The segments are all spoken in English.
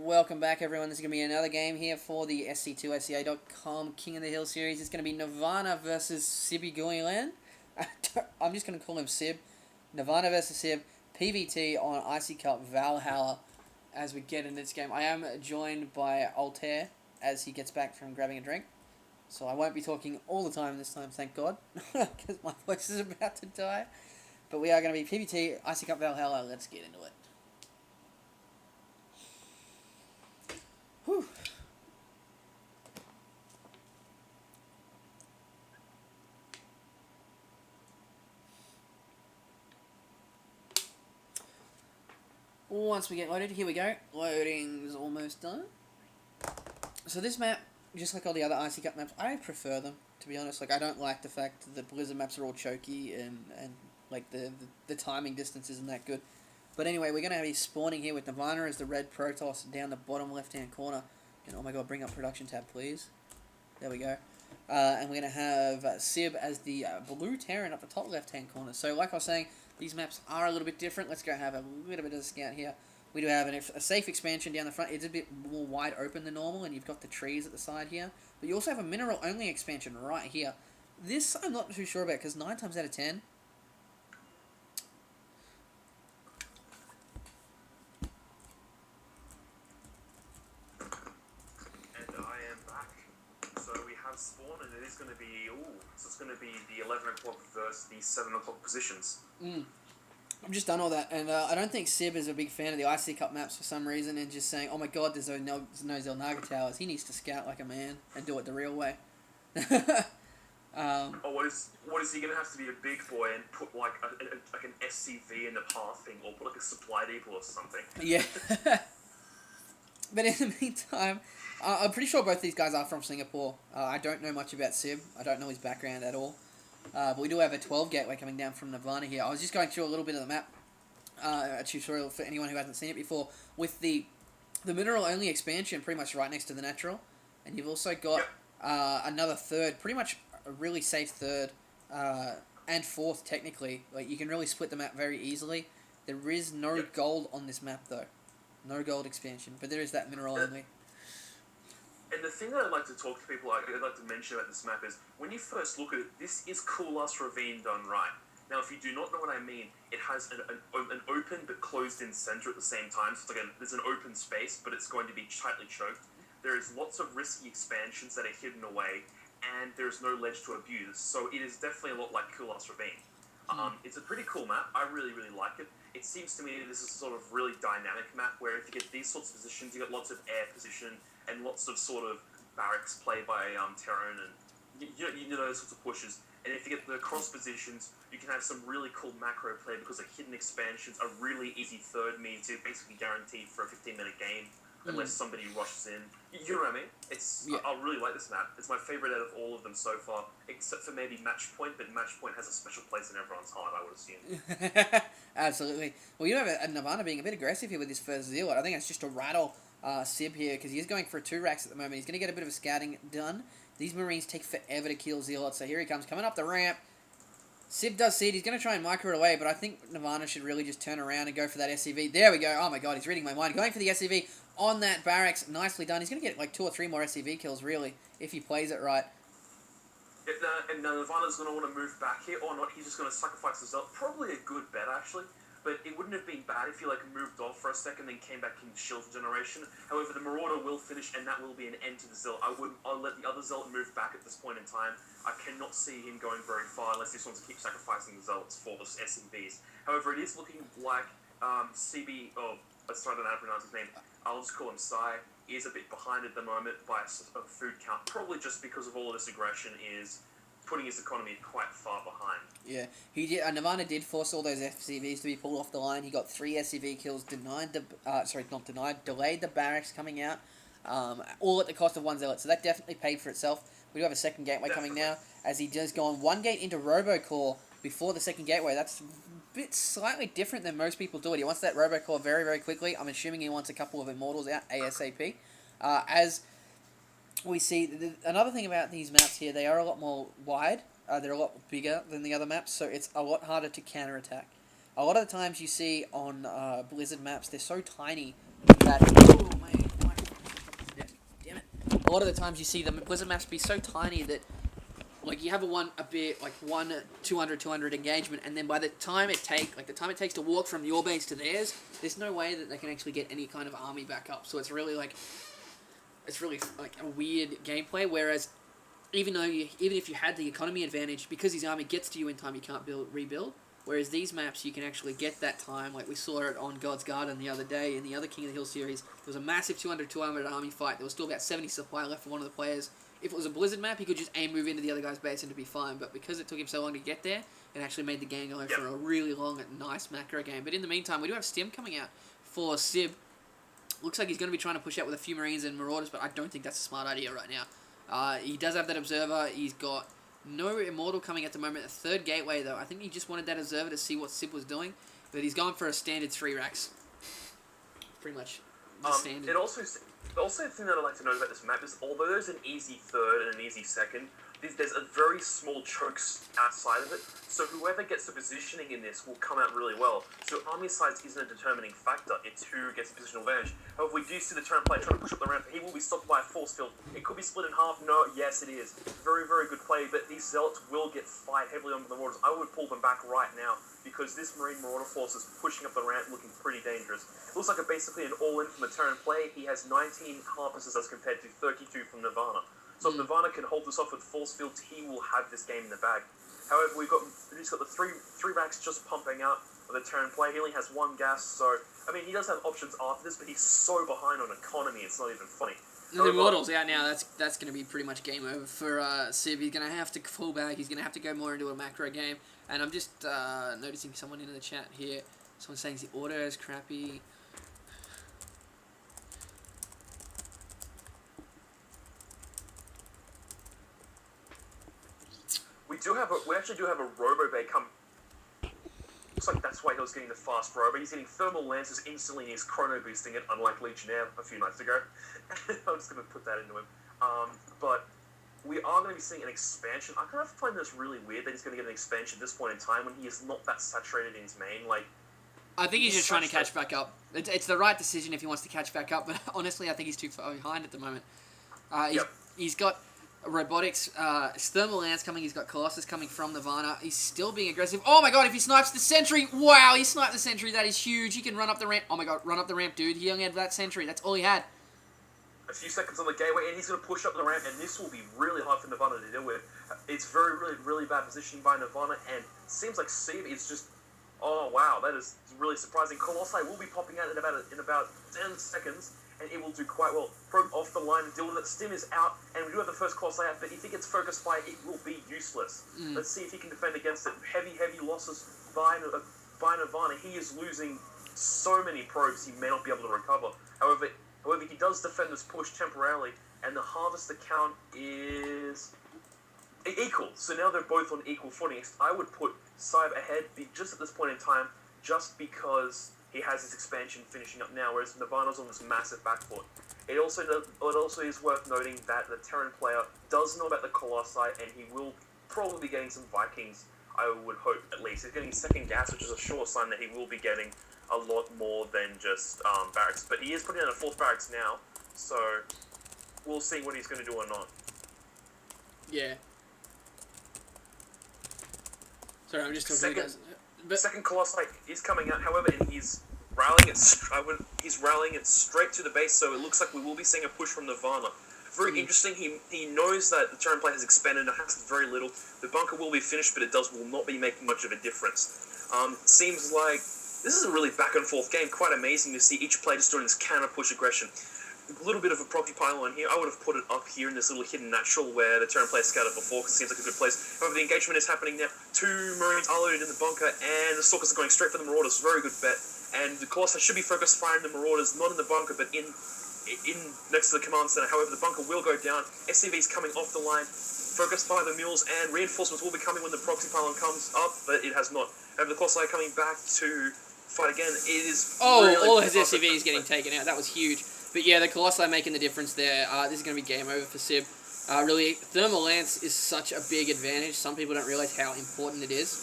Welcome back, everyone. This is going to be another game here for the SC2SCA.com King of the Hill series. It's going to be Nirvana versus Sibeiguailan. I'm just going to call him Sib. Nirvana versus Sib. PVT on IC Cup Valhalla as we get into this game. I am joined by Altair as he gets back from grabbing a drink. So I won't be talking all the time this time, thank God, because my voice is about to die. But we are going to be PVT, IC Cup Valhalla. Let's get into it. Whew. Once we get loaded, here we go. Loading's almost done. So this map, just like all the other IC Cup maps, I prefer them, to be honest. Like, I don't like the fact that the Blizzard maps are all choky and like the timing distance isn't that good. But anyway, we're going to be spawning here with Nirvana as the red Protoss down the bottom left-hand corner. And oh my god, bring up production tab, please. There we go. And we're going to have Sib as the blue Terran up the top left-hand corner. So like I was saying, these maps are a little bit different. Let's go have a little bit of a scout here. We do have a safe expansion down the front. It's a bit more wide open than normal, and you've got the trees at the side here. But you also have a mineral-only expansion right here. This I'm not too sure about, because 9 times out of 10... spawn, and it is going to be, so it's going to be the 11 o'clock versus the 7 o'clock positions. I've just done all that, and I don't think Sib is a big fan of the IC Cup maps for some reason, and just saying, oh my god, there's no Zelnaga towers. He needs to scout like a man and do it the real way. What is he going to have to be a big boy and put like an SCV in the path thing, or put like a supply depot or something? Yeah. But in the meantime, I'm pretty sure both these guys are from Singapore. I don't know much about Sib. I don't know his background at all. But we do have a 12 gateway coming down from Nirvana here. I was just going through a little bit of the map. A tutorial for anyone who hasn't seen it before. With the mineral-only expansion pretty much right next to the natural. And you've also got another third, pretty much a really safe third. And fourth, technically. Like, you can really split the map very easily. There is no gold on this map, though. No gold expansion. But there is that mineral-only. And the thing that I'd like to talk to people, I'd like to mention about this map is, when you first look at it, this is Koth Ravine done right. Now, if you do not know what I mean, it has an open but closed-in center at the same time. So it's like there's an open space, but it's going to be tightly choked. There is lots of risky expansions that are hidden away, and there's no ledge to abuse. So it is definitely a lot like Koth Ravine. It's a pretty cool map. I really, really like it. It seems to me this is a sort of really dynamic map where if you get these sorts of positions, you get lots of air position and lots of sort of barracks played by Terran and you know those sorts of pushes. And if you get the cross positions, you can have some really cool macro play because the hidden expansions are really easy third means you're basically guaranteed for a 15-minute game unless somebody rushes in. You know what I mean? I really like this map. It's my favorite out of all of them so far, except for maybe Match Point, but Match Point has a special place in everyone's heart, I would assume. Absolutely. Well, you have a Nirvana being a bit aggressive here with his first Zealot. I think it's just to rattle Sib here, because he's going for 2 racks at the moment. He's going to get a bit of a scouting done. These Marines take forever to kill Zealots, so here he comes, coming up the ramp. Sib does see it. He's going to try and micro it away, but I think Nirvana should really just turn around and go for that SCV. There we go. Oh my god, he's reading my mind. Going for the SCV on that barracks. Nicely done. He's going to get like 2 or 3 more SCV kills, really, if he plays it right. And Nirvana's going to want to move back here, or not. He's just going to sacrifice his Zealot. Probably a good bet, actually. But it wouldn't have been bad if he like moved off for a second, then came back in shield generation. However, the Marauder will finish, and that will be an end to the Zealot. I'll let the other Zealot move back at this point in time. I cannot see him going very far unless he wants to keep sacrificing the Zealots for the SMBs. However, it is looking like CB. Oh, sorry, I don't know how to pronounce his name. I'll just call him Sai. He is a bit behind at the moment by a food count, probably just because of all of this aggression is putting his economy quite far behind. Yeah, he did. Nirvana did force all those SCVs to be pulled off the line. He got 3 SCV kills, delayed the barracks coming out, all at the cost of 1 Zealot. So that definitely paid for itself. We do have a second gateway coming now, as he does go on 1 gate into Robocore before the second gateway. That's a bit slightly different than most people do it. He wants that Robocore very, very quickly. I'm assuming he wants a couple of Immortals out ASAP. As we see, another thing about these maps here, they are a lot more wide. They're a lot bigger than the other maps, so it's a lot harder to counterattack. A lot of the times you see on Blizzard maps, they're so tiny that... Oh, man. a lot of the times you see the Blizzard maps be so tiny that like you have one 200 engagement, and then by the time it takes to walk from your base to theirs, there's no way that they can actually get any kind of army back up. So it's really like a weird gameplay. Whereas even if you had the economy advantage, because his army gets to you in time, you can't rebuild. Whereas these maps, you can actually get that time, like we saw it on God's Garden the other day in the other King of the Hill series. There was a massive 200 army fight. There was still about 70 supply left for one of the players. If it was a Blizzard map, he could just move into the other guy's base and it'd be fine. But because it took him so long to get there, it actually made the game go for a really long and nice macro game. But in the meantime, we do have Stim coming out for Sib. Looks like he's going to be trying to push out with a few Marines and Marauders, but I don't think that's a smart idea right now. He does have that Observer. He's got no Immortal coming at the moment. A third Gateway, though. I think he just wanted that Observer to see what Sib was doing. But he's going for a standard 3 racks. Pretty much the standard. Also, the thing that I'd like to note about this map is, although there's an easy third and an easy second, there's a very small chokes outside of it, so whoever gets the positioning in this will come out really well. So army size isn't a determining factor, it's who gets the positional advantage. However, we do see the turn player trying to push up the ramp, he will be stopped by a force field. It could be split in half, no, yes it is. Very, very good play, but these Zealots will get fired heavily on the Marauders. I would pull them back right now, because this Marine Marauder force is pushing up the ramp looking pretty dangerous. It looks like basically an all-in from a turn play. He has 19 harpers as compared to 32 from Nirvana. So if Nirvana can hold this off with force fields, he will have this game in the bag. However, he's got the three racks just pumping out with a turn play. He only has 1 gas, so I mean he does have options after this, but he's so behind on economy, it's not even funny. And the Immortals out now, that's going to be pretty much game over for Sib. He's going to have to fall back. He's going to have to go more into a macro game. And I'm just noticing someone in the chat here. Someone's saying the auto is crappy. We actually do have a Robo Bay come. Looks like that's why he was getting the fast Robo. He's getting thermal lances instantly and he's chrono boosting it, unlike Legionnaire a few nights ago. I'm just going to put that into him. But we are going to be seeing an expansion. I kind of find this really weird that he's going to get an expansion at this point in time when he is not that saturated in his main. Like, I think he's just trying to catch back up. It's the right decision if he wants to catch back up, but honestly, I think he's too far behind at the moment. He's got robotics, thermal lance coming. He's got Colossus coming from Nirvana. He's still being aggressive. Oh my god! If he snipes the sentry, wow! He sniped the sentry. That is huge. He can run up the ramp. Oh my god! Run up the ramp, dude. He only had that sentry. That's all he had. A few seconds on the gateway, and he's going to push up the ramp, and this will be really hard for Nirvana to deal with. It's really bad positioning by Nirvana, and it seems like Steve is just. Oh wow, that is really surprising. Colossi will be popping out in about 10 seconds, and it will do quite well. Probe off the line and deal with it. Stim is out, and we do have the first Colossi out, but if he gets focused fire, it will be useless. Let's see if he can defend against it. Heavy losses by Nirvana. He is losing so many probes he may not be able to recover. However, he does defend this push temporarily, and the harvester count is equal. So now they're both on equal footing. I would put Cyber ahead just at this point in time, just because he has his expansion finishing up now, whereas Nirvana's on this massive back foot. It also is worth noting that the Terran player does know about the Colossi, and he will probably be getting some Vikings, I would hope, at least. He's getting second gas, which is a sure sign that he will be getting a lot more than just barracks. But he is putting in a 4th barracks now, so we'll see what he's going to do or not. Yeah. Sorry, I'm just talking to you guys. Second Colossi is coming out, however, and he's rallying it straight to the base, so it looks like we will be seeing a push from Nirvana. Very interesting. He knows that the Terran play has expanded and has very little. The bunker will be finished, but will not be making much of a difference. Seems like this is a really back and forth game. Quite amazing to see each player just doing this counter push aggression. A little bit of a proxy pylon here. I would have put it up here in this little hidden natural where the Terran player scattered before, because it seems like a good place. However, the engagement is happening now. 2 Marines are loaded in the bunker, and the Stalkers are going straight for the Marauders. Very good bet. And the Colossi should be focused firing the Marauders, not in the bunker, but in next to the command center. However, the bunker will go down. SCV's coming off the line, focused by the mules, and reinforcements will be coming when the proxy pylon comes up, but it has not. However, the Colossi are coming back to fight again. It is all his SCVs getting taken out. That was huge. But yeah, the Colossi making the difference there. This is going to be game over for Sib. Really, Thermal Lance is such a big advantage. Some people don't realize how important it is.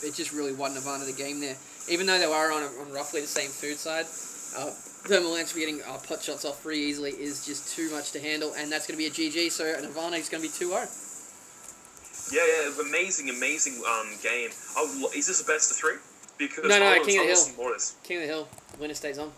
It just really won Nirvana the game there. Even though they were on roughly the same food side, Thermal Lance getting pot shots off pretty easily is just too much to handle, and that's going to be a GG, so Nirvana is going to be 2-0. Yeah, amazing game. Is this a best of 3? Because No, I King of the want Hill. some more of this. King of the Hill. Winner stays on.